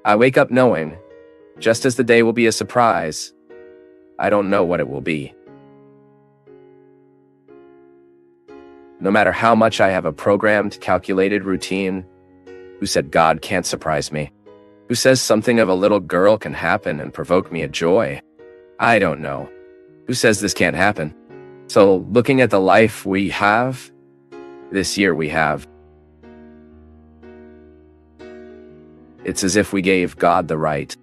I wake up knowing, just as the day will be a surprise, I don't know what it will be. No matter how much I have a programmed, calculated routine, who said God can't surprise me? Who says something of a little girl can happen and provoke me a joy? I don't know. Who says this can't happen? So, looking at the life we have, this year we have, it's as if we gave God the right.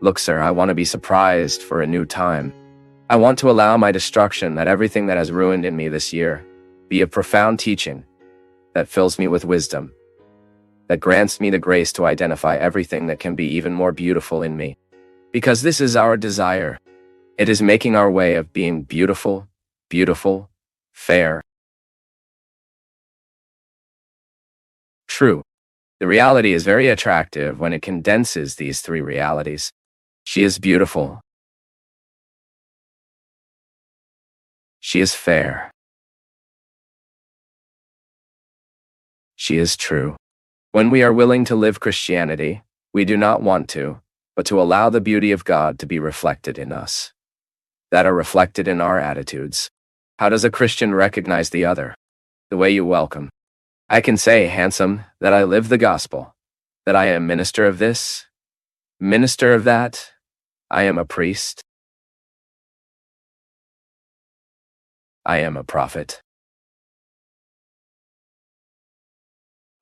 Look, sir, I want to be surprised for a new time. I want to allow my destruction, that everything that has ruined in me this year, be a profound teaching that fills me with wisdom, that grants me the grace to identify everything that can be even more beautiful in me. Because this is our desire. It is making our way of being beautiful, beautiful, fair. True. The reality is very attractive when it condenses these three realities. She is beautiful. She is fair. She is true. When we are willing to live Christianity, we do not want to, but to allow the beauty of God to be reflected in us, that are reflected in our attitudes. How does a Christian recognize the other? The way you welcome. I can say, handsome, that I live the gospel, that I am minister of this, minister of that, I am a priest, I am a prophet.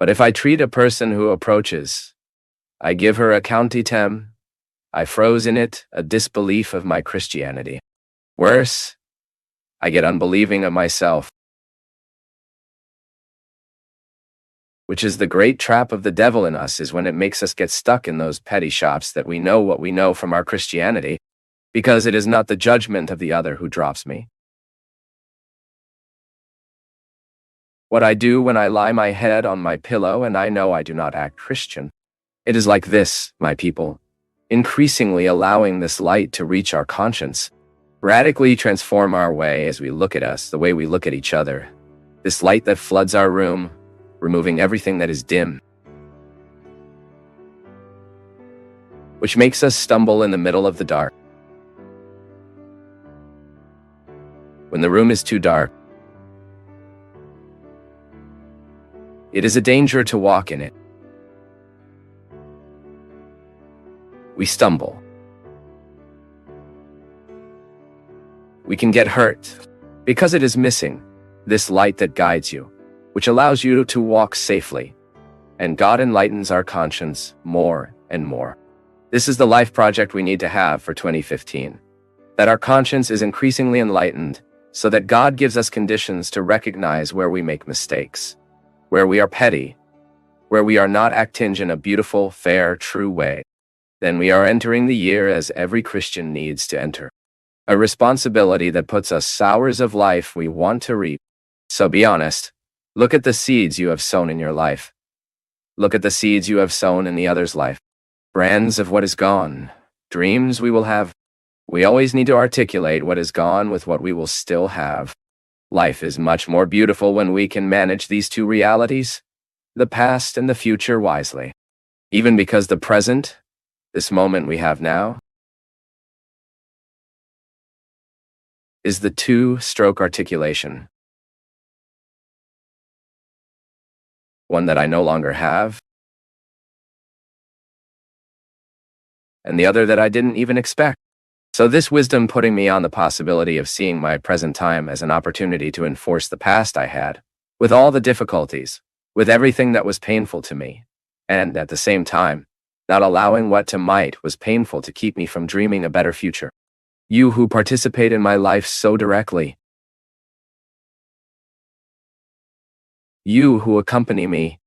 But if I treat a person who approaches, I give her a countitem, I froze in it a disbelief of my Christianity. Worse, I get unbelieving of myself, which is the great trap of the devil in us, is when it makes us get stuck in those petty shops that we know what we know from our Christianity, because it is not the judgment of the other who drops me. What I do when I lie my head on my pillow and I know I do not act Christian. It is like this, my people, increasingly allowing this light to reach our conscience, radically transform our way as we look at us, the way we look at each other. This light that floods our room, removing everything that is dim, which makes us stumble in the middle of the dark. When the room is too dark, it is a danger to walk in it. We stumble. We can get hurt because it is missing this light that guides you, which allows you to walk safely. And God enlightens our conscience more and more. This is the life project we need to have for 2015. That our conscience is increasingly enlightened so that God gives us conditions to recognize where we make mistakes, where we are petty, where we are not acting in a beautiful, fair, true way. Then we are entering the year as every Christian needs to enter. A responsibility that puts us hours of life we want to reap. So be honest. Look at the seeds you have sown in your life. Look at the seeds you have sown in the other's life. Brands of what is gone. Dreams we will have. We always need to articulate what is gone with what we will still have. Life is much more beautiful when we can manage these two realities, the past and the future, wisely. Even because the present, this moment we have now, is the two-stroke articulation. One that I no longer have, and the other that I didn't even expect. So this wisdom putting me on the possibility of seeing my present time as an opportunity to enforce the past I had, with all the difficulties, with everything that was painful to me, and at the same time, not allowing what to might was painful to keep me from dreaming a better future. You who participate in my life so directly, you who accompany me,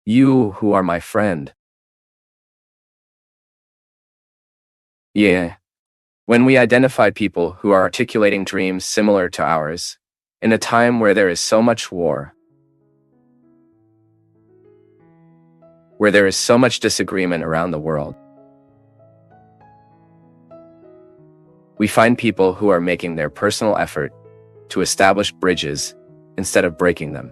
you who are my friend. Yeah. When we identify people who are articulating dreams similar to ours, in a time where there is so much war, where there is so much disagreement around the world, we find people who are making their personal effort to establish bridges instead of breaking them.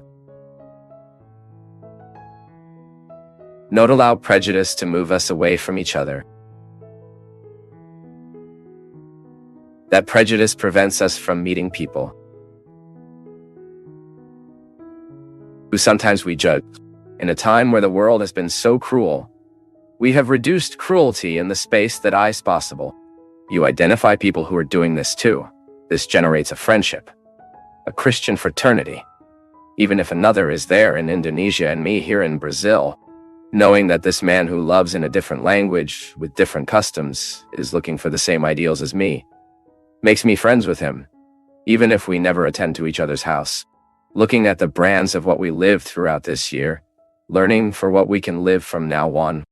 Don't allow prejudice to move us away from each other. That prejudice prevents us from meeting people who sometimes we judge. In a time where the world has been so cruel, we have reduced cruelty in the space that is possible. You identify people who are doing this too. This generates a friendship, a Christian fraternity. Even if another is there in Indonesia and me here in Brazil, knowing that this man who loves in a different language with different customs is looking for the same ideals as me, makes me friends with him, even if we never attend to each other's house. Looking at the brands of what we lived throughout this year, learning for what we can live from now on.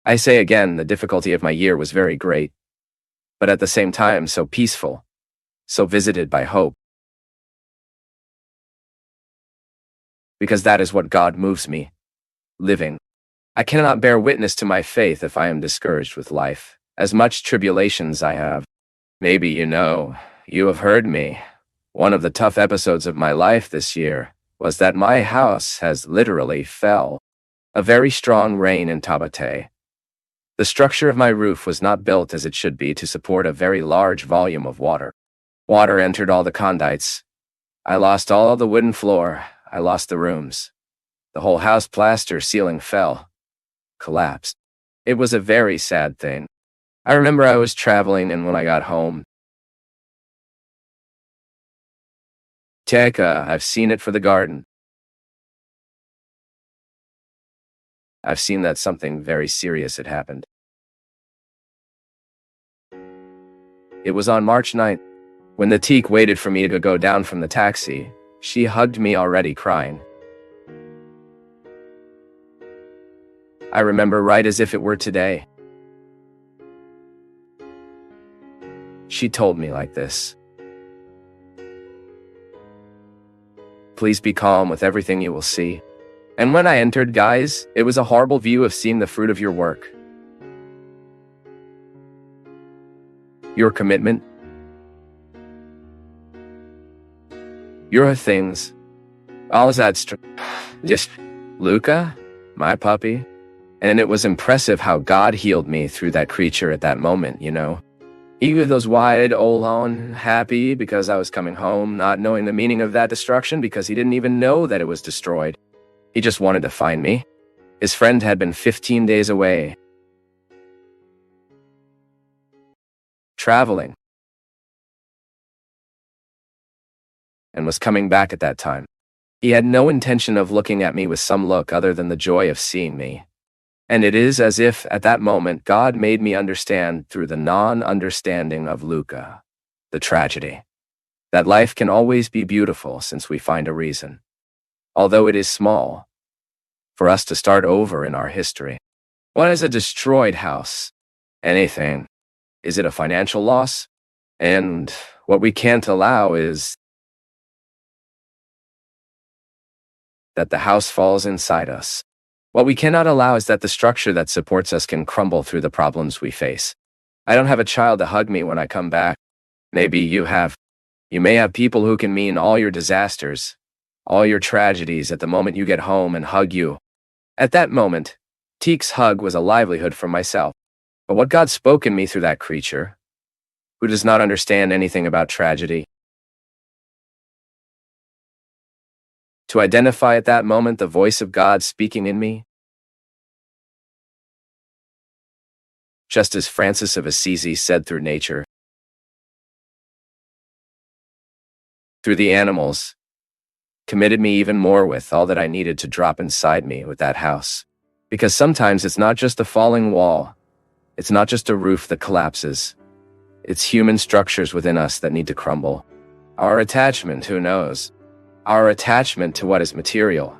I say again, the difficulty of my year was very great, but at the same time so peaceful, so visited by hope. Because that is what God moves me, living. I cannot bear witness to my faith if I am discouraged with life, as much tribulations I have. Maybe you have heard me. One of the tough episodes of my life this year was that my house has literally fell. A very strong rain in Taubaté. The structure of my roof was not built as it should be to support a very large volume of water. Water entered all the conduits. I lost all of the wooden floor. I lost the rooms. The whole house plaster ceiling fell, collapsed. It was a very sad thing. I remember I was traveling, and when I got home, I've seen it for the garden. I've seen that something very serious had happened. It was on March 9th. When the teak waited for me to go down from the taxi, she hugged me already crying. I remember right as if it were today. She told me like this: "Please be calm with everything you will see." And when I entered, guys, it was a horrible view of seeing the fruit of your work. Your commitment. Your things. All of that just Luca, my puppy. And it was impressive how God healed me through that creature at that moment, Even those wide, alone, happy because I was coming home, not knowing the meaning of that destruction because he didn't even know that it was destroyed. He just wanted to find me. His friend had been 15 days away, traveling, and was coming back at that time. He had no intention of looking at me with some look other than the joy of seeing me. And it is as if, at that moment, God made me understand through the non-understanding of Luca, the tragedy, that life can always be beautiful since we find a reason, although it is small, for us to start over in our history. What is a destroyed house? Anything. Is it a financial loss? And what we can't allow is that the house falls inside us. What we cannot allow is that the structure that supports us can crumble through the problems we face. I don't have a child to hug me when I come back. Maybe you have. You may have people who can mean all your disasters, all your tragedies at the moment you get home and hug you. At that moment, Teek's hug was a livelihood for myself. But what God spoke in me through that creature, who does not understand anything about tragedy, to identify at that moment the voice of God speaking in me, just as Francis of Assisi said through nature, through the animals, committed me even more with all that I needed to drop inside me with that house. Because sometimes it's not just a falling wall, it's not just a roof that collapses, it's human structures within us that need to crumble. Our attachment, who knows? Our attachment to what is material.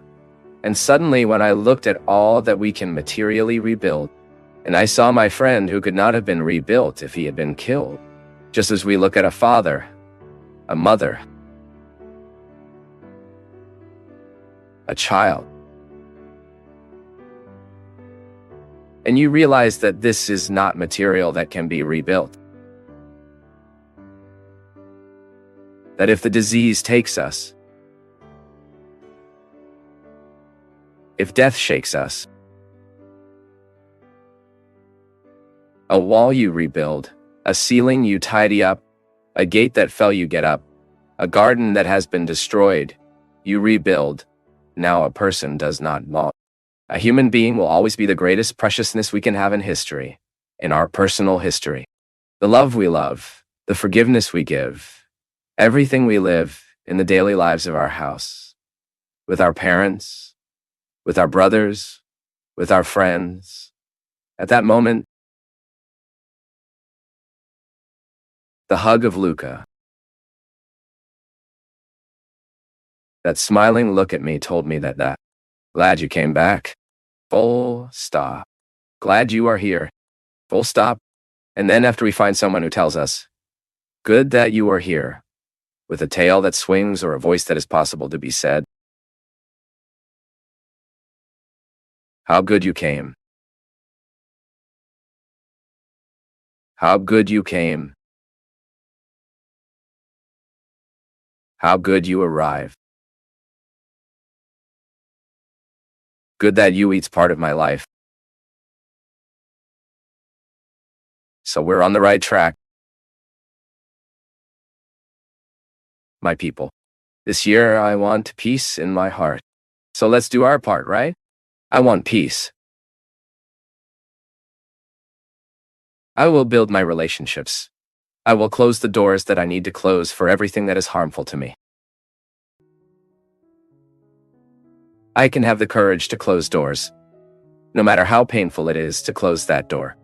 And suddenly when I looked at all that we can materially rebuild, and I saw my friend who could not have been rebuilt if he had been killed, just as we look at a father, a mother, a child. And you realize that this is not material that can be rebuilt. That if the disease takes us, if death shakes us, A wall you rebuild, a ceiling you tidy up, a gate that fell you get up, a garden that has been destroyed, you rebuild. Now a person does not mold. A human being will always be the greatest preciousness we can have in history, in our personal history. The love we love, the forgiveness we give, everything we live in the daily lives of our house, with our parents, with our brothers, with our friends. At that moment, the hug of Luca, that smiling look at me told me that. Glad you came back. Full stop. Glad you are here. Full stop. And then after we find someone who tells us, good that you are here, with a tail that swings or a voice that is possible to be said, how good you came. How good you came. How good you arrived. Good that you eats part of my life. So we're on the right track. My people, this year I want peace in my heart. So let's do our part, right? I want peace. I will build my relationships. I will close the doors that I need to close for everything that is harmful to me. I can have the courage to close doors, no matter how painful it is to close that door.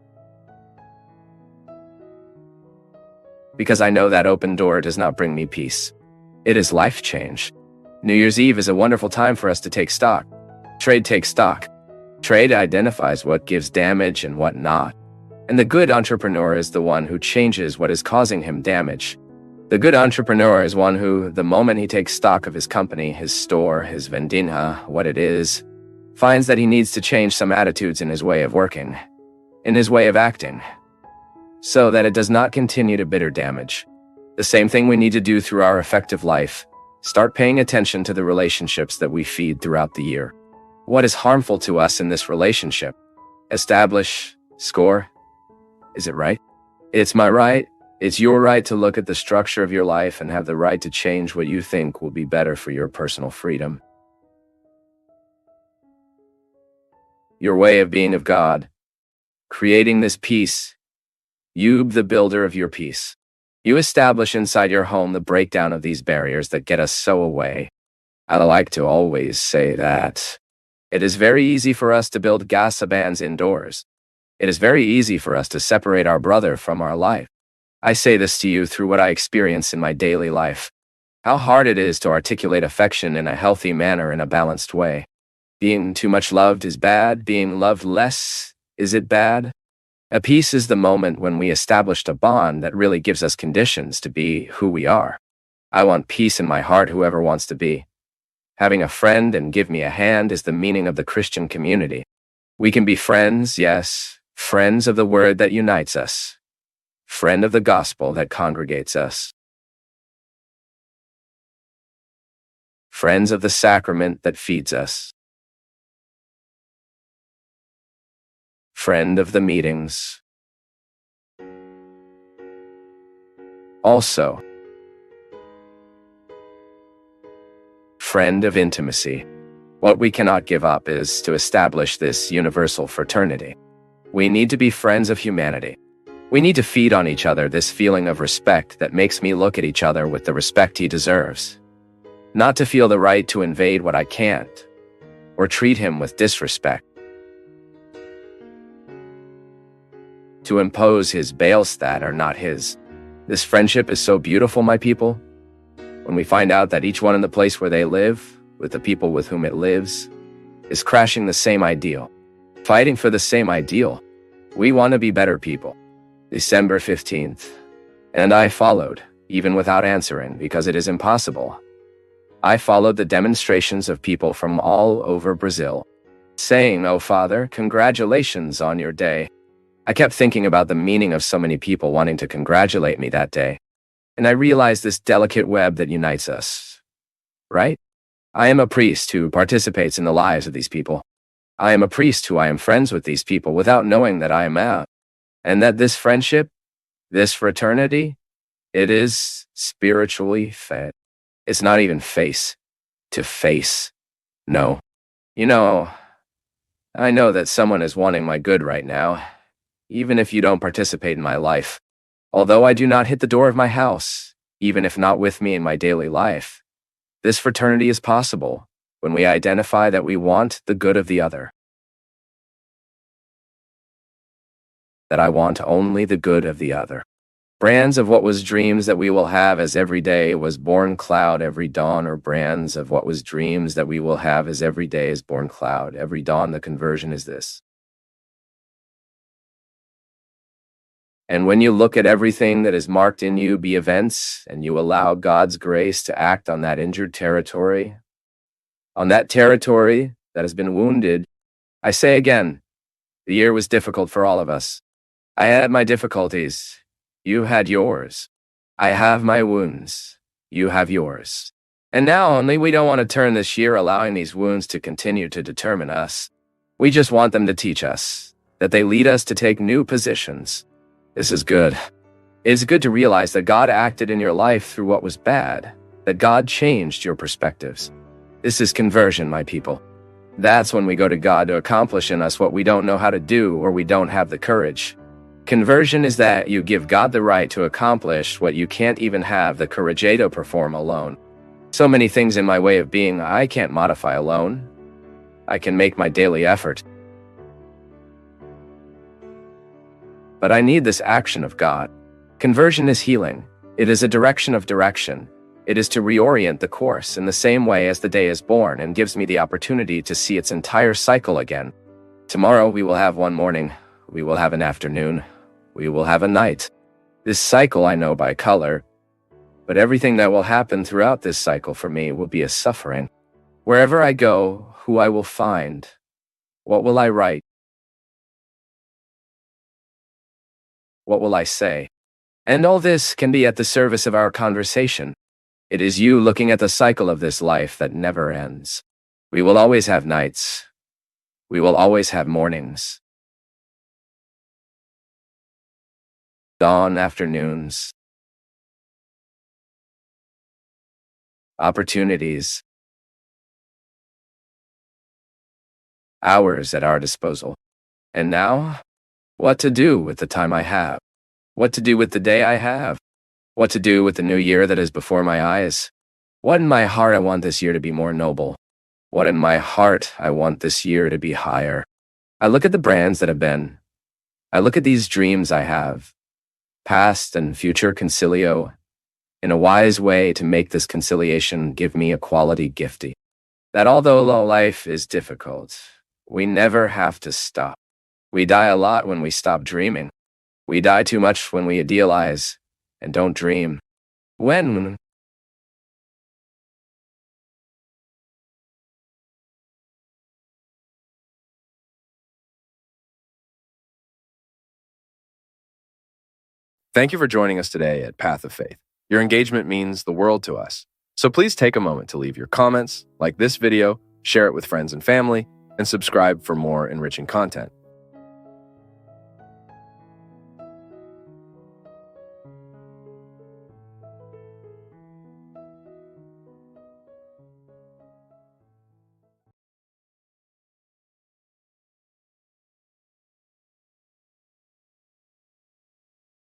Because I know that open door does not bring me peace. It is life change. New Year's Eve is a wonderful time for us to take stock. Trade takes stock. Trade identifies what gives damage and what not. And the good entrepreneur is the one who changes what is causing him damage. The good entrepreneur is one who, the moment he takes stock of his company, his store, his vendinha, what it is, finds that he needs to change some attitudes in his way of working, in his way of acting, so that it does not continue to bitter damage. The same thing we need to do through our effective life. Start paying attention to the relationships that we feed throughout the year. What is harmful to us in this relationship? Establish, score. Is it right? It's my right. It's your right to look at the structure of your life and have the right to change what you think will be better for your personal freedom. Your way of being of God. Creating this peace. You, the builder of your peace. You establish inside your home the breakdown of these barriers that get us so away. I like to always say that it is very easy for us to build gasabans indoors. It is very easy for us to separate our brother from our life. I say this to you through what I experience in my daily life. How hard it is to articulate affection in a healthy manner in a balanced way. Being too much loved is bad. Being loved less, is it bad? A peace is the moment when we established a bond that really gives us conditions to be who we are. I want peace in my heart, whoever wants to be. Having a friend and give me a hand is the meaning of the Christian community. We can be friends, yes, friends of the word that unites us. Friend of the gospel that congregates us. Friends of the sacrament that feeds us. Friend of the meetings. Also, friend of intimacy. What we cannot give up is to establish this universal fraternity. We need to be friends of humanity. We need to feed on each other this feeling of respect that makes me look at each other with the respect he deserves. Not to feel the right to invade what I can't, or treat him with disrespect. To impose his bales that are not his. This friendship is so beautiful, my people. When we find out that each one in the place where they live, with the people with whom it lives, is crashing the same ideal, fighting for the same ideal. We want to be better people. December 15th. And I followed, even without answering, because it is impossible. I followed the demonstrations of people from all over Brazil, saying, "Oh, Father, congratulations on your day." I kept thinking about the meaning of so many people wanting to congratulate me that day. And I realized this delicate web that unites us. Right? I am a priest who participates in the lives of these people. I am a priest who I am friends with these people without knowing that I am out. And that this friendship, this fraternity, it is spiritually fed. It's not even face to face. No. You know, I know that someone is wanting my good right now, even if you don't participate in my life. Although I do not hit the door of my house, even if not with me in my daily life, this fraternity is possible when we identify that we want the good of the other. That I want only the good of the other. Brands of what was dreams that we will have as every day was born cloud every dawn, or brands of what was dreams that we will have as every day is born cloud every dawn. The conversion is this. And when you look at everything that is marked in you be events, and you allow God's grace to act on that injured territory, on that territory that has been wounded, I say again, the year was difficult for all of us. I had my difficulties. You had yours. I have my wounds. You have yours. And now only we don't want to turn this year allowing these wounds to continue to determine us. We just want them to teach us, that they lead us to take new positions. This is good. It's good to realize that God acted in your life through what was bad, that God changed your perspectives. This is conversion, my people. That's when we go to God to accomplish in us what we don't know how to do or we don't have the courage. Conversion is that you give God the right to accomplish what you can't even have the courage to perform alone. So many things in my way of being I can't modify alone. I can make my daily effort. But I need this action of God. Conversion is healing. It is a direction of direction. It is to reorient the course in the same way as the day is born and gives me the opportunity to see its entire cycle again. Tomorrow we will have one morning. We will have an afternoon. We will have a night. This cycle I know by color, but everything that will happen throughout this cycle for me will be a suffering. Wherever I go, who I will find, what will I write? What will I say? And all this can be at the service of our conversation. It is you looking at the cycle of this life that never ends. We will always have nights. We will always have mornings. Dawn afternoons. Opportunities. Hours at our disposal. And now, what to do with the time I have? What to do with the day I have? What to do with the new year that is before my eyes? What in my heart I want this year to be more noble? What in my heart I want this year to be higher? I look at the brands that have been. I look at these dreams I have. Past and future concilio, in a wise way to make this conciliation give me a quality gifty. That although life is difficult, we never have to stop. We die a lot when we stop dreaming. We die too much when we idealize and don't dream. When? Thank you for joining us today at Path of Faith. Your engagement means the world to us. So please take a moment to leave your comments, like this video, share it with friends and family, and subscribe for more enriching content.